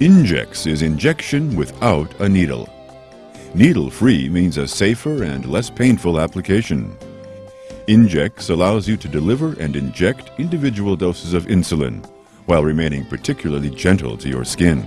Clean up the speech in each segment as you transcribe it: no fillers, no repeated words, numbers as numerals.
Injex is injection without a needle. Needle-free means a safer and less painful application. Injex allows you to deliver and inject individual doses of insulin while remaining particularly gentle to your skin.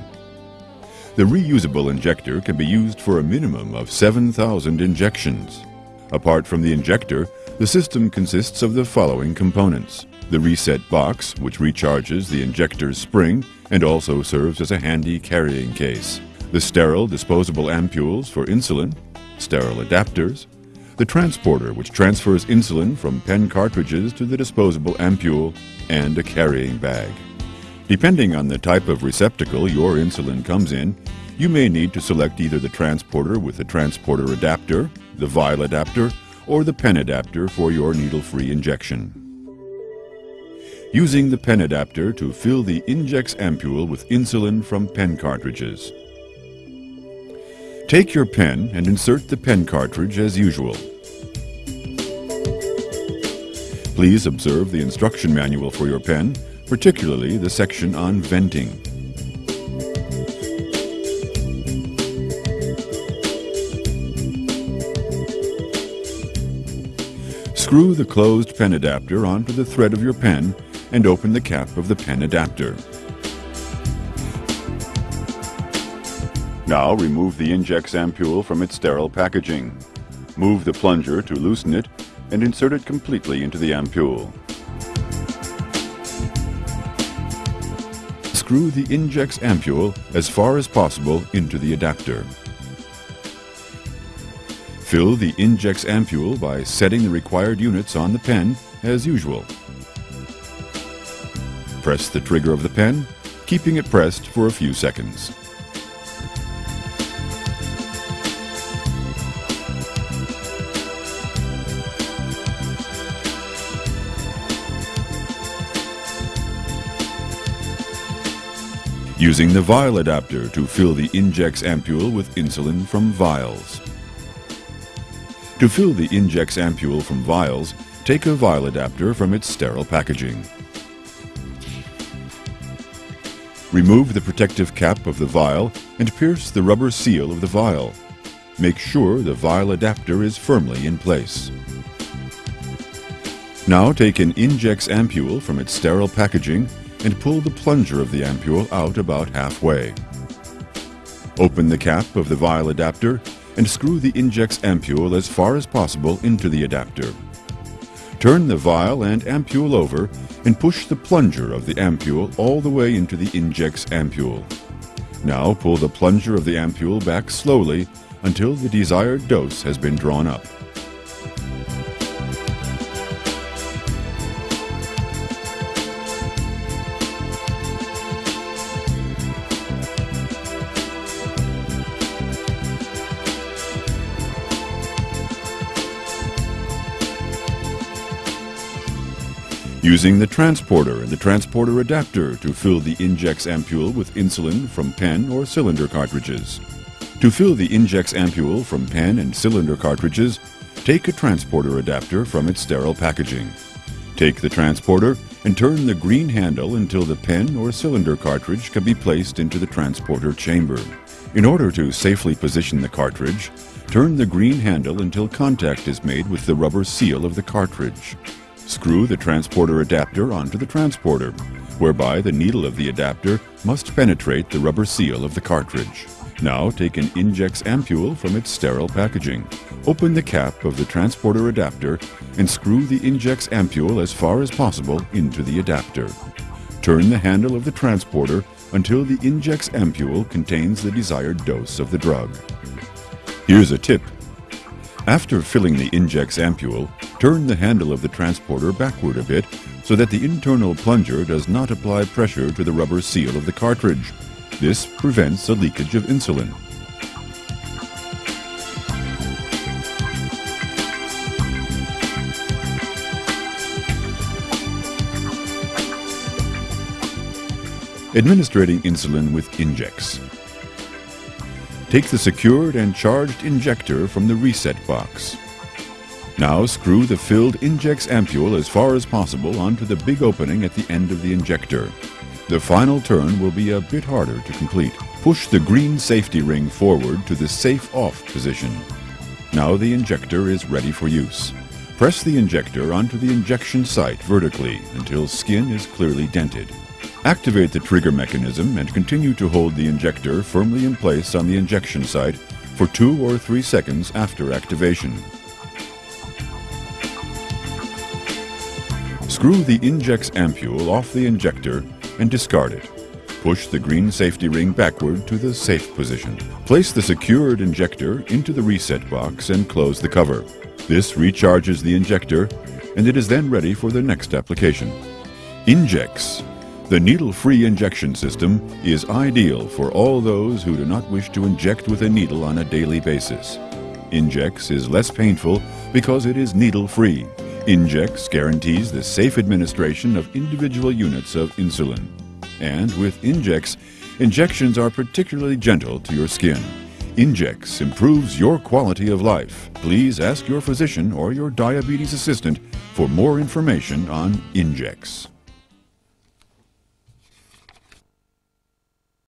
The reusable injector can be used for a minimum of 7,000 injections. Apart from the injector, the system consists of the following components: the reset box, which recharges the injector's spring and also serves as a handy carrying case, the sterile disposable ampules for insulin, sterile adapters, the transporter which transfers insulin from pen cartridges to the disposable ampule, and a carrying bag. Depending on the type of receptacle your insulin comes in, you may need to select either the transporter with the transporter adapter, the vial adapter, or the pen adapter for your needle-free injection. Using the pen adapter to fill the Injex ampule with insulin from pen cartridges. Take your pen and insert the pen cartridge as usual. Please observe the instruction manual for your pen, particularly the section on venting. Screw the closed pen adapter onto the thread of your pen and open the cap of the pen adapter. Now remove the Injex ampule from its sterile packaging. Move the plunger to loosen it and insert it completely into the ampule. Screw the Injex ampule as far as possible into the adapter. Fill the Injex ampule by setting the required units on the pen as usual. Press the trigger of the pen, keeping it pressed for a few seconds. Using the vial adapter to fill the Injex ampule with insulin from vials. To fill the Injex ampule from vials, take a vial adapter from its sterile packaging. Remove the protective cap of the vial and pierce the rubber seal of the vial. Make sure the vial adapter is firmly in place. Now take an Injex ampule from its sterile packaging and pull the plunger of the ampule out about halfway. Open the cap of the vial adapter and screw the Injex ampule as far as possible into the adapter. Turn the vial and ampule over and push the plunger of the ampule all the way into the Injex ampule. Now pull the plunger of the ampule back slowly until the desired dose has been drawn up. Using the transporter and the transporter adapter to fill the Injex ampule with insulin from pen or cylinder cartridges. To fill the Injex ampule from pen and cylinder cartridges, take a transporter adapter from its sterile packaging. Take the transporter and turn the green handle until the pen or cylinder cartridge can be placed into the transporter chamber. In order to safely position the cartridge, turn the green handle until contact is made with the rubber seal of the cartridge. Screw the transporter adapter onto the transporter, whereby the needle of the adapter must penetrate the rubber seal of the cartridge. Now take an Injex ampule from its sterile packaging. Open the cap of the transporter adapter and screw the Injex ampule as far as possible into the adapter. Turn the handle of the transporter until the Injex ampule contains the desired dose of the drug. Here's a tip. After filling the Injex ampule, turn the handle of the transporter backward a bit so that the internal plunger does not apply pressure to the rubber seal of the cartridge. This prevents a leakage of insulin. Administrating insulin with Injex. Take the secured and charged injector from the reset box. Now screw the filled Injex ampule as far as possible onto the big opening at the end of the injector. The final turn will be a bit harder to complete. Push the green safety ring forward to the safe off position. Now the injector is ready for use. Press the injector onto the injection site vertically until skin is clearly dented. Activate the trigger mechanism and continue to hold the injector firmly in place on the injection site for 2 or 3 seconds after activation. Screw the Injex ampule off the injector and discard it. Push the green safety ring backward to the safe position. Place the secured injector into the reset box and close the cover. This recharges the injector, and it is then ready for the next application. Injex, the needle-free injection system, is ideal for all those who do not wish to inject with a needle on a daily basis. Injex is less painful because it is needle-free. Injex guarantees the safe administration of individual units of insulin. And with Injex, injections are particularly gentle to your skin. Injex improves your quality of life. Please ask your physician or your diabetes assistant for more information on Injex.